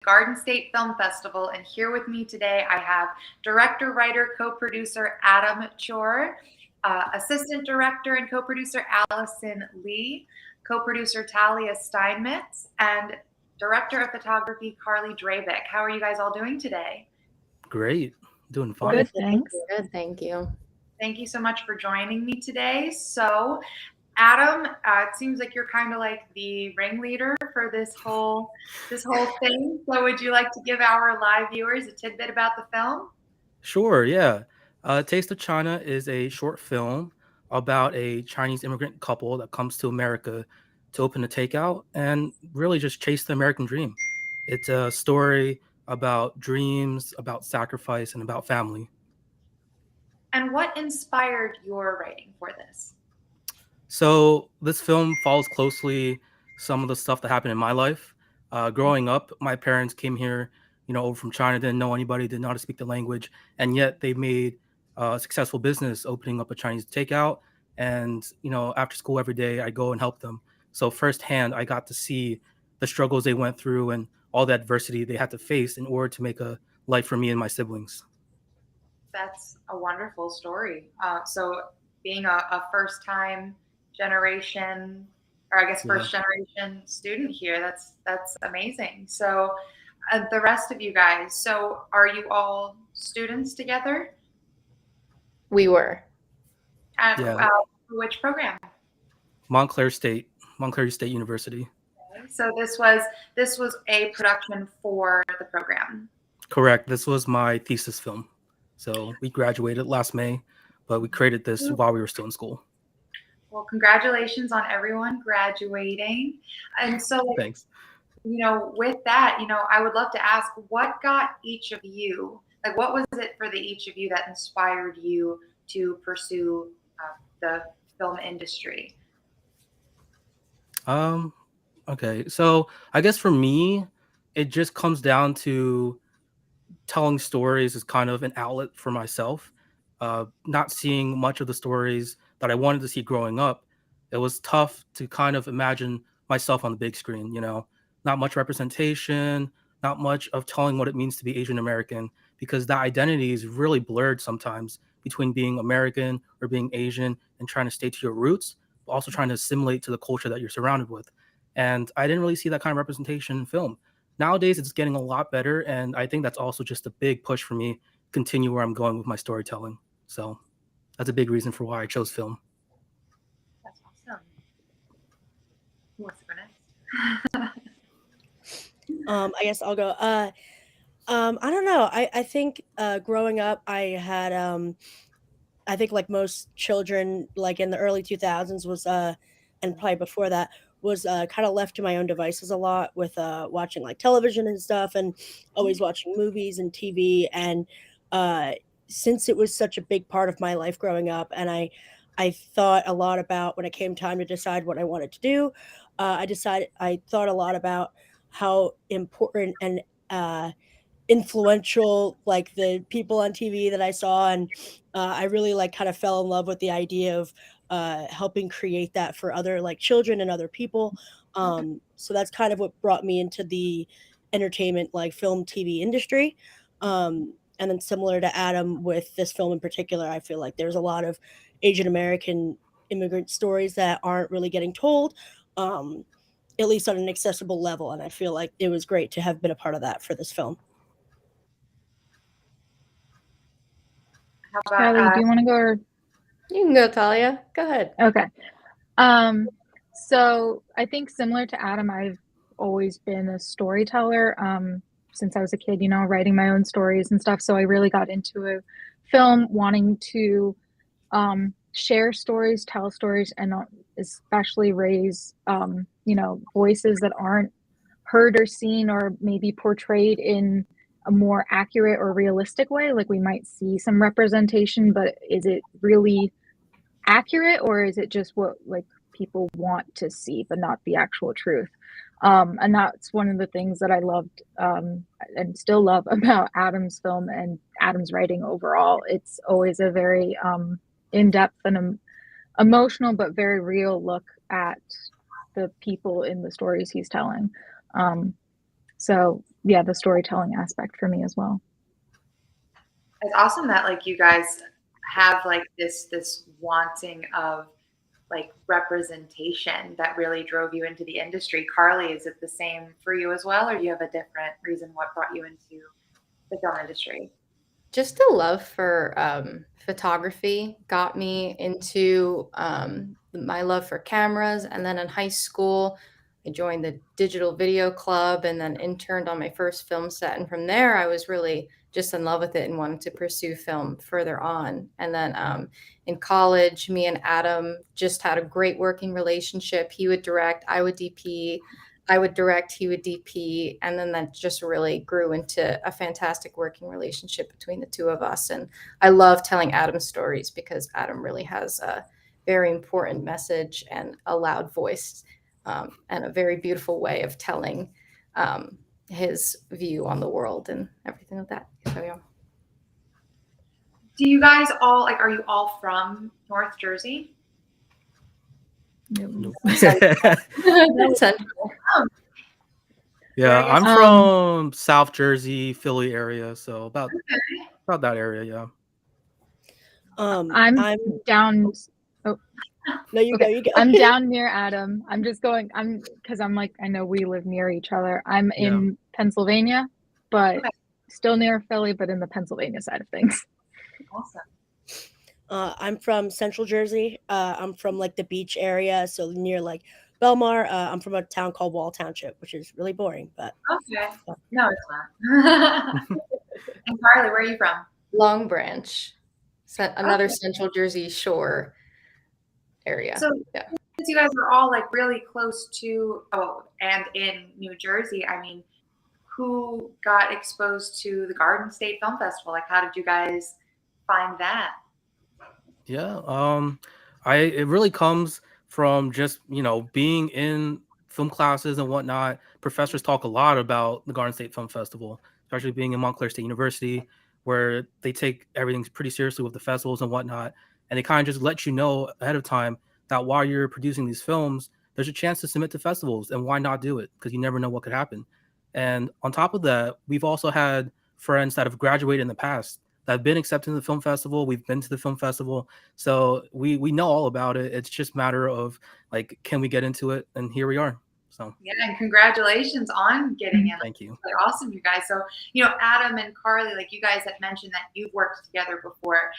Garden State Film Festival. And here with me today, I have director, writer, co-producer Adam Chor, assistant director and co-producer Allison Lee, co-producer Talia Steinmetz, and director of photography Carly Dravik. How are you guys all doing today? Great. Doing fine. Good, thanks. Good, thank you. Thank you so much for joining me today. So, Adam, it seems like you're kind of like the ringleader for this whole thing. So, would you like to give our live viewers a tidbit about the film? Sure, yeah. Taste of China is a short film about a Chinese immigrant couple that comes to America to open a takeout and really just chase the American dream. It's a story about dreams, about sacrifice, and about family. And what inspired your writing for this? So this film follows closely some of the stuff that happened in my life. Growing up, my parents came here, over from China, didn't know anybody, didn't know how to speak the language, and yet they made a successful business opening up a Chinese takeout. And, after school every day, I go and help them. So firsthand, I got to see the struggles they went through and all the adversity they had to face in order to make a life for me and my siblings. That's a wonderful story. So being a first-time generation, or I guess first-generation student here, that's amazing. So the rest of you guys, so are you all students together? We were. Which program? Montclair State University. So this was a production for the program. Correct. This was my thesis film. So we graduated last May, but we created this while we were still in school. Well, congratulations on everyone graduating. And so, thanks. With that, I would love to ask, what got each of you, what was it for each of you that inspired you to pursue the film industry? Okay. So I guess for me, it just comes down to telling stories is kind of an outlet for myself. Not seeing much of the stories that I wanted to see growing up, it was tough to kind of imagine myself on the big screen, not much representation, not much of telling what it means to be Asian American, because that identity is really blurred sometimes between being American or being Asian and trying to stay to your roots, but also trying to assimilate to the culture that you're surrounded with. And I didn't really see that kind of representation in film. Nowadays, it's getting a lot better, and I think that's also just a big push for me to continue where I'm going with my storytelling. So that's a big reason for why I chose film. That's awesome. Who wants to go next? I guess I'll go. I don't know. I think growing up, I had, I think like most children, like in the early 2000s was, and probably before that, was kind of left to my own devices a lot with watching like television and stuff and always watching movies and TV. And since it was such a big part of my life growing up, and I thought a lot about when it came time to decide what I wanted to do, I thought a lot about how important and influential like the people on TV that I saw. And I really like kind of fell in love with the idea of helping create that for other like children and other people. So that's kind of what brought me into the entertainment, like film TV industry. And then similar to Adam with this film in particular, I feel like there's a lot of Asian American immigrant stories that aren't really getting told, at least on an accessible level. And I feel like it was great to have been a part of that for this film. How about, Kylie, do you want to go or? You can go, Talia. Go ahead. Okay. So I think similar to Adam, I've always been a storyteller since I was a kid, writing my own stories and stuff. So I really got into a film wanting to share stories, tell stories, and especially raise, voices that aren't heard or seen or maybe portrayed in a more accurate or realistic way. Like we might see some representation, but is it really accurate, or is it just what like people want to see but not the actual truth? And that's one of the things that I loved and still love about Adam's film and Adam's writing overall. It's always a very in-depth and emotional but very real look at the people in the stories he's telling. So yeah, the storytelling aspect for me as well. It's awesome that like you guys have like this wanting of like representation that really drove you into the industry. Carly, is it the same for you as well, or do you have a different reason what brought you into the film industry? Just a love for photography got me into my love for cameras. And then in high school, I joined the digital video club and then interned on my first film set. And from there, I was really just in love with it and wanted to pursue film further on. And then in college, me and Adam just had a great working relationship. He would direct, I would DP. I would direct, he would DP, and then that just really grew into a fantastic working relationship between the two of us. And I love telling Adam's stories because Adam really has a very important message and a loud voice, and a very beautiful way of telling his view on the world and everything like that. So yeah. Do you guys all like, are you all from North Jersey? Nope. That's central. Yeah, Very I'm good. from South Jersey, Philly area, so about that area. Yeah. I'm down. Oh, No, you go. You go. I'm down near Adam. I'm just going. Because I'm like, I know we live near each other. I'm in Pennsylvania, but Okay. still near Philly, but in the Pennsylvania side of things. Awesome. I'm from Central Jersey. I'm from like the beach area, so near like Belmar. I'm from a town called Wall Township, which is really boring, but Okay. No, it's not. And Carly, where are you from? Long Branch, another Okay. Central Jersey Shore area. So yeah. since you guys are all like really close to, and in New Jersey, I mean, who got exposed to the Garden State Film Festival? Like, how did you guys find that? Yeah. It really comes from just, being in film classes and whatnot. Professors talk a lot about the Garden State Film Festival, especially being in Montclair State University, where they take everything pretty seriously with the festivals and whatnot. And they kind of just let you know ahead of time that while you're producing these films, there's a chance to submit to festivals, and why not do it? Because you never know what could happen. And on top of that, we've also had friends that have graduated in the past that have been accepted in the film festival. We've been to the film festival, so we know all about it. It's just a matter of like, can we get into it? And here we are. So Yeah, and congratulations on getting in. thank you. They're awesome, you guys. So, Adam and Carly, like you guys had mentioned that you've worked together before.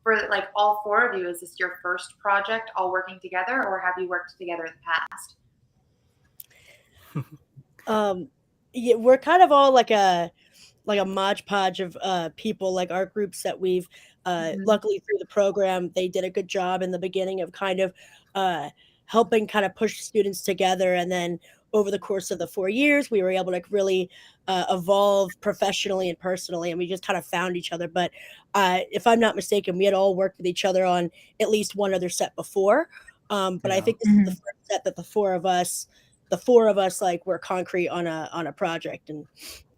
For like all four of you, is this your first project all working together, or have you worked together in the past? Yeah, we're kind of all like a modge podge of people. Like our groups that we've luckily through the program, they did a good job in the beginning of kind of helping kind of push students together, and then over the course of the 4 years, we were able to really evolve professionally and personally, and we just kind of found each other. But if I'm not mistaken, we had all worked with each other on at least one other set before. But I think this is the first set that the four of us like were concrete on a project, and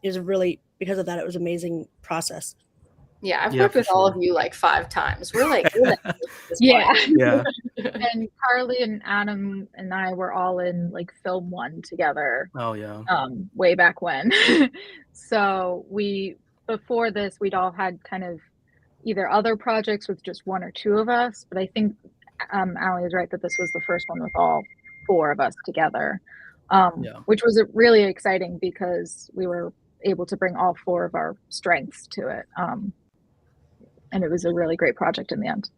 it was really, because of that, it was an amazing process. Yeah, I've worked with all of you like 5 times. We're like Yeah. Yeah. And Carly and Adam and I were all in like Film One together. Oh yeah. Way back when. So before this, we'd all had kind of either other projects with just one or two of us, but I think Allie is right that this was the first one with all 4 of us together, which was really exciting because we were able to bring all 4 of our strengths to it. And it was a really great project in the end.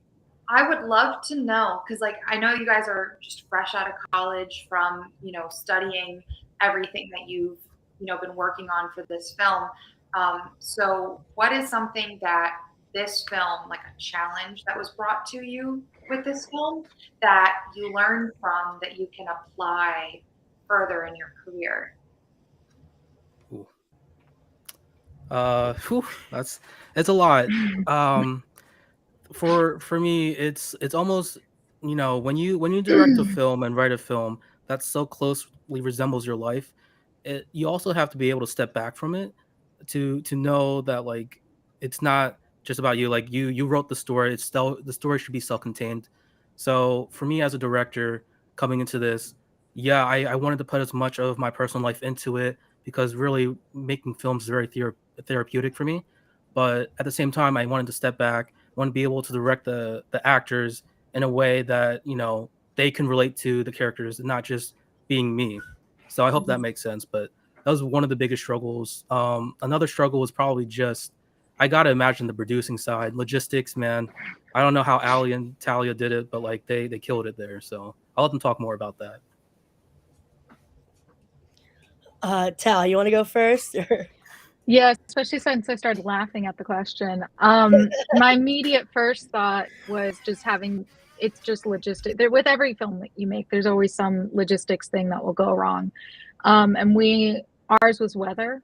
I would love to know, because like I know you guys are just fresh out of college from studying everything that you've been working on for this film. So what is something that this film, like a challenge that was brought to you with this film, that you learned from that you can apply further in your career? It's a lot. For me, it's almost, when you direct a film and write a film that so closely resembles your life, you also have to be able to step back from it to know that like it's not just about you. Like you wrote the story. It's still, the story should be self-contained. So for me as a director coming into this, yeah, I wanted to put as much of my personal life into it, because really making films is very therapeutic for me. But at the same time, I wanted to step back, want to be able to direct the actors in a way that, you know, they can relate to the characters and not just being me. So I hope that makes sense. But that was one of the biggest struggles. Another struggle was probably just, I got to imagine the producing side, logistics, man. I don't know how Ali and Talia did it, but like they killed it there. So I'll let them talk more about that. Tal, you want to go first? Yeah, especially since I started laughing at the question. My immediate first thought was just having it's just logistic. There with every film that you make, there's always some logistics thing that will go wrong. And ours was weather,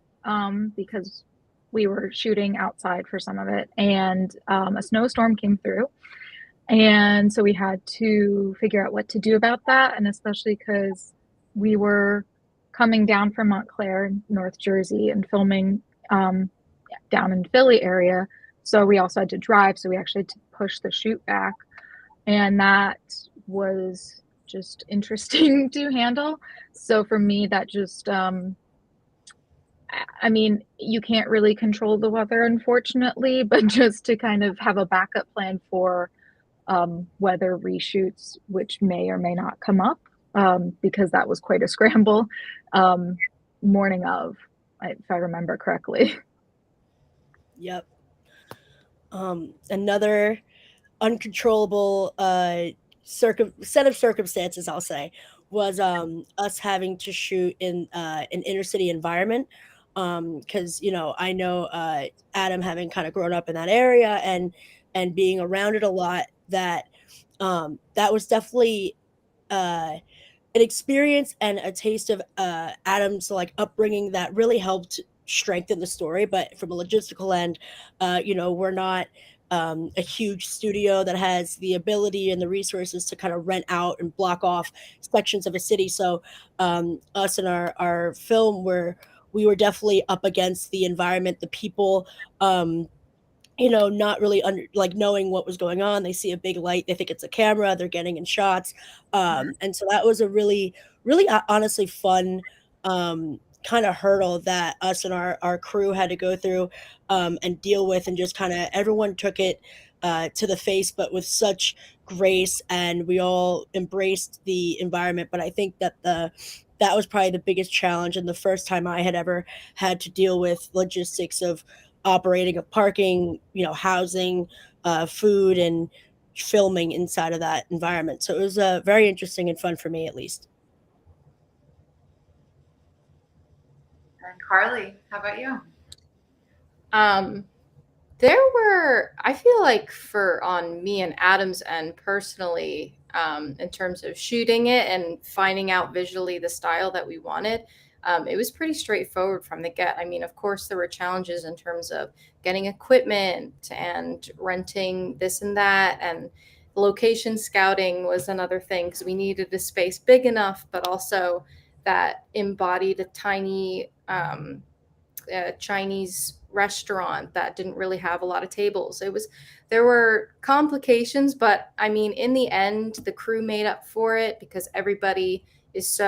because we were shooting outside for some of it, and a snowstorm came through. And so we had to figure out what to do about that. And especially because we were coming down from Montclair, North Jersey, and filming down in Philly area. So we also had to drive. So we actually had to push the shoot back. And that was just interesting to handle. So for me, that just, I mean, you can't really control the weather, unfortunately, but just to kind of have a backup plan for weather reshoots, which may or may not come up, because that was quite a scramble morning of, if I remember correctly. Yep. Another uncontrollable set of circumstances, I'll say, was us having to shoot in an inner city environment. Because you know, I know Adam, having kind of grown up in that area and being around it a lot, that that was definitely an experience and a taste of Adam's like upbringing that really helped strengthen the story. But from a logistical end, you know, we're not a huge studio that has the ability and the resources to kind of rent out and block off sections of a city. So us and our film we were definitely up against the environment, the people. You know, not really like knowing what was going on. They see a big light, they think it's a camera, they're getting in shots. And so that was a really, really honestly fun kind of hurdle that us and our crew had to go through and deal with. And just kind of everyone took it to the face, but with such grace. And we all embraced the environment. But I think that that was probably the biggest challenge, and the first time I had ever had to deal with logistics of operating of parking, you know, housing, food, and filming inside of that environment. So it was very interesting and fun for me, at least. And Carly, how about you? There were, I feel like on me and Adam's end personally, in terms of shooting it and finding out visually the style that we wanted, it was pretty straightforward from the get. I mean, of course, there were challenges in terms of getting equipment and renting this and that. And location scouting was another thing because we needed a space big enough, but also that embodied a tiny Chinese restaurant that didn't really have a lot of tables. There were complications, but I mean, in the end, the crew made up for it because everybody is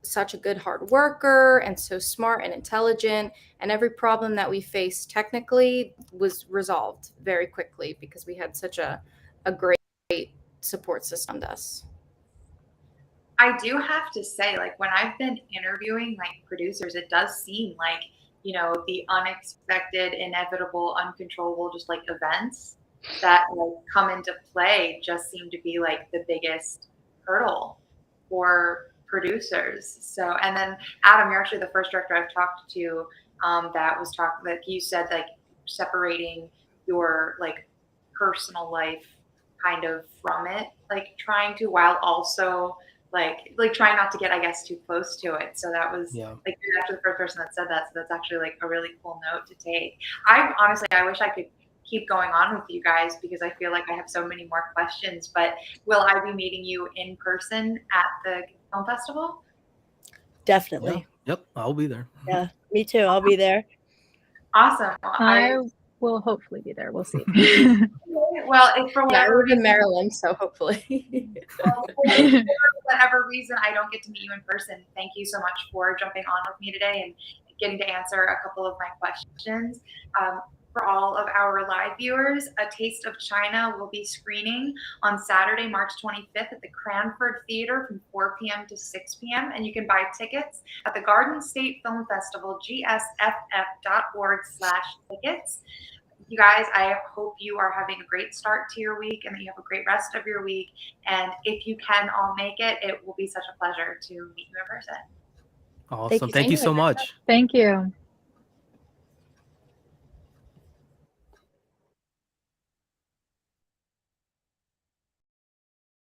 such a good hard worker and so smart and intelligent. And every problem that we faced technically was resolved very quickly because we had such a great support system to us. I do have to say, like, when I've been interviewing like producers, it does seem like, you know, the unexpected, inevitable, uncontrollable, just like events that like come into play just seem to be like the biggest hurdle for producers. So, and then Adam, you're actually the first director I've talked to that was like you said, like separating your like personal life kind of from it, like trying to, while also like trying not to get, I guess, too close to it. So that was like, you're actually the first person that said that. So that's actually like a really cool note to take. I wish I could keep going on with you guys because I feel like I have so many more questions, but will I be meeting you in person at the film festival? Definitely. Yep, I'll be there. Yeah, me too. I'll be there. Awesome. I we'll hopefully be there. We'll see. Well, if for Yeah, I whatever live in Maryland, so hopefully. whatever reason I don't get to meet you in person, thank you so much for jumping on with me today and getting to answer a couple of my questions. For all of our live viewers, A Taste of China will be screening on Saturday, March 25th at the Cranford Theater from 4 p.m. to 6 p.m. And you can buy tickets at the Garden State Film Festival, gsff.org/tickets. You guys, I hope you are having a great start to your week and that you have a great rest of your week. And if you can all make it, it will be such a pleasure to meet you in person. Awesome. you Thank you so much. Thank you.